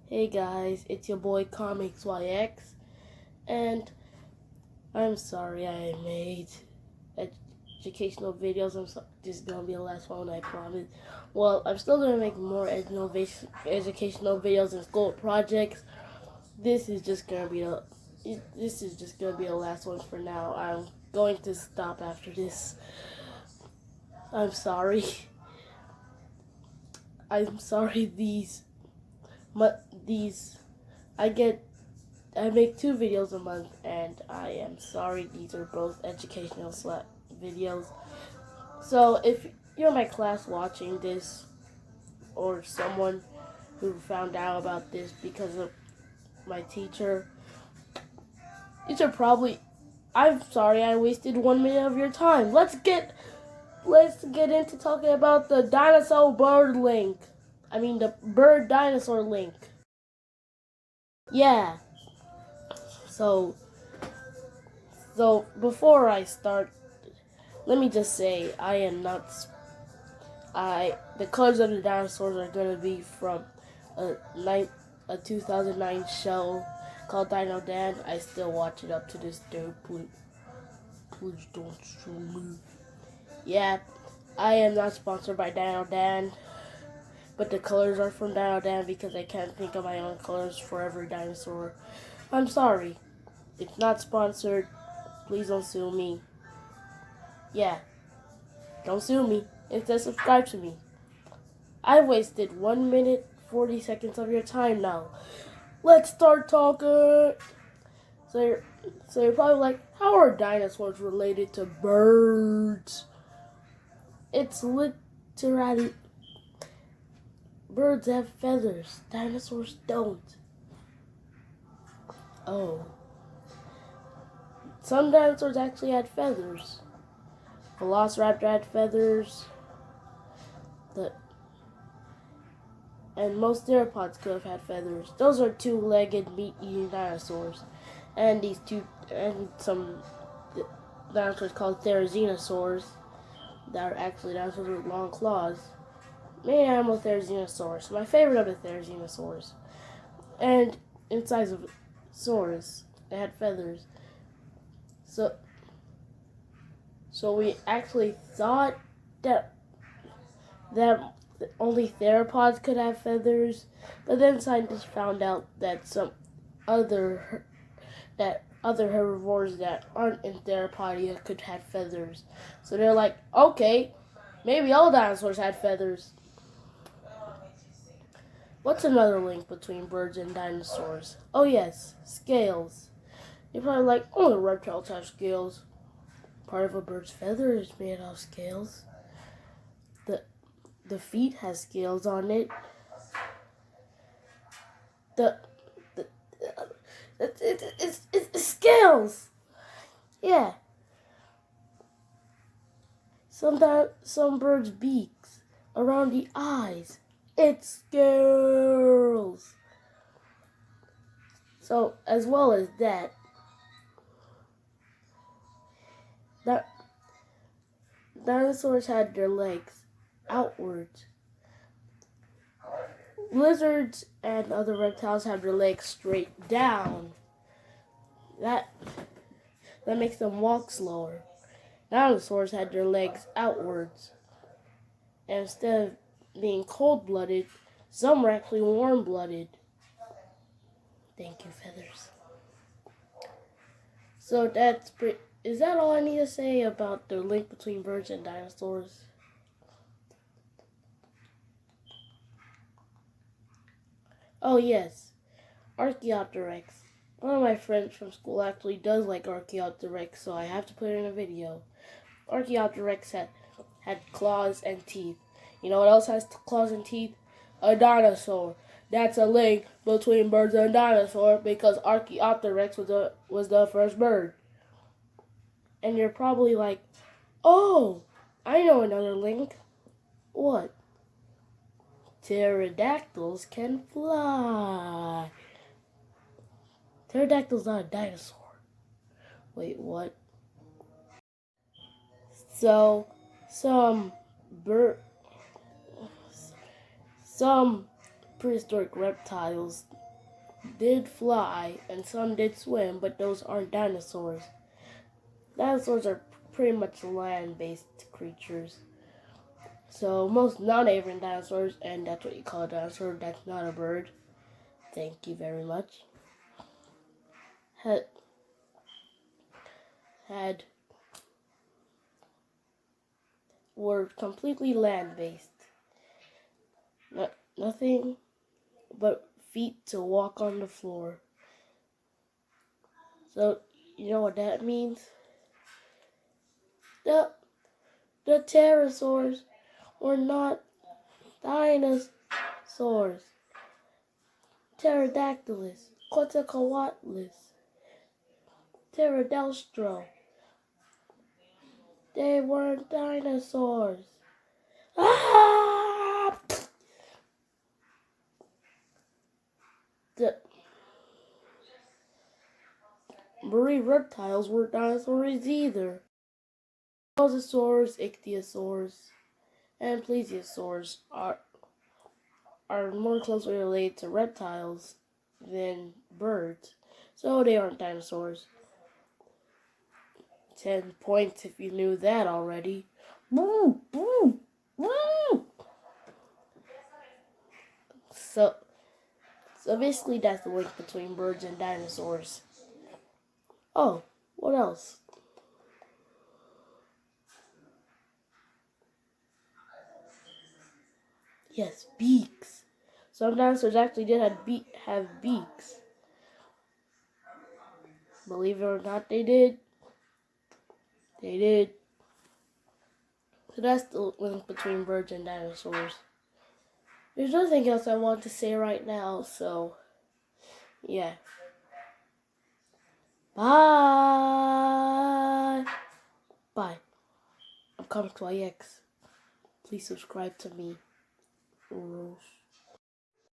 Hey guys, it's your boy Comix YX, and I'm sorry I made educational videos. This is gonna be the last one, I promise. Well, I'm still gonna make more educational videos and school projects. This is just gonna be the last one for now. I'm going to stop after this. I'm sorry. I'm sorry. These I make 2 videos a month, and I am sorry these are both educational videos. So if you're in my class watching this, or someone who found out about this because of my teacher, you should probably. I'm sorry I wasted 1 minute of your time. Let's get into talking about the dinosaur-bird link. I mean the bird dinosaur link. Yeah. So before I start, let me just say I am not. The colors of the dinosaurs are gonna be from a 2009 show called Dino Dan. I still watch it up to this day. Please don't sue me. Yeah, I am not sponsored by Dino Dan, but the colors are from Dino Dan because I can't think of my own colors for every dinosaur. I'm sorry. It's not sponsored. Please don't sue me. Yeah, don't sue me. Instead, subscribe to me. I wasted 1 minute 40 seconds of your time now. Let's start talking. So you're probably like, how are dinosaurs related to birds? It's literally birds have feathers. Dinosaurs don't. Oh. Some dinosaurs actually had feathers. Velociraptor had feathers. And most theropods could have had feathers. Those are 2-legged meat-eating dinosaurs. And some dinosaurs called therizinosaurs that are actually dinosaurs with long claws. Main animal therizinosaurs. My favorite of the therizinosaurs. And in size of saurus, they had feathers. So we actually thought that only theropods could have feathers, but then scientists found out that other herbivores that aren't in theropodia could have feathers. So they're like, okay, maybe all dinosaurs had feathers. What's another link between birds and dinosaurs? Oh yes, scales. You're probably like, oh, the reptiles have scales. Part of a bird's feather is made of scales. The feet has scales on it. It's scales. Yeah. Some birds' beaks around the eyes. It's scales. So as well as that dinosaurs had their legs outwards. Lizards and other reptiles have their legs straight down. That makes them walk slower. Dinosaurs had their legs outwards. And instead of being cold-blooded, some were actually warm-blooded. Thank you, feathers. So is that all I need to say about the link between birds and dinosaurs? Oh yes, Archaeopteryx. One of my friends from school actually does like Archaeopteryx, so I have to put it in a video. Archaeopteryx had claws and teeth. You know what else has claws and teeth? A dinosaur. That's a link between birds and dinosaurs because Archaeopteryx was the first bird. And you're probably like, oh, I know another link. What? Pterodactyls can fly. Pterodactyl's not a dinosaur. Wait, what? So, some prehistoric reptiles did fly and some did swim, but those aren't dinosaurs. Dinosaurs are pretty much land-based creatures. So most non-avian dinosaurs, and that's what you call a dinosaur, that's not a bird. Thank you very much. Had were completely land-based. Nothing but feet to walk on the floor. So you know what that means? The pterosaurs were not dinosaurs. Pterodactylus, Quetzalcoatlus, Pterodactyl. They weren't dinosaurs. Ah! The marine reptiles weren't dinosaurs either. Mosasaurs, ichthyosaurs, and plesiosaurs are more closely related to reptiles than birds, so they aren't dinosaurs. 10 points if you knew that already. Woo, woo, woo. So basically that's the link between birds and dinosaurs. Oh, what else? Yes, beaks. Some dinosaurs actually did have beaks. Believe it or not, they did. They did. So that's the link between birds and dinosaurs. There's nothing else I want to say right now, so yeah. Bye. Bye. I'm Comix. Please subscribe to me. Rose.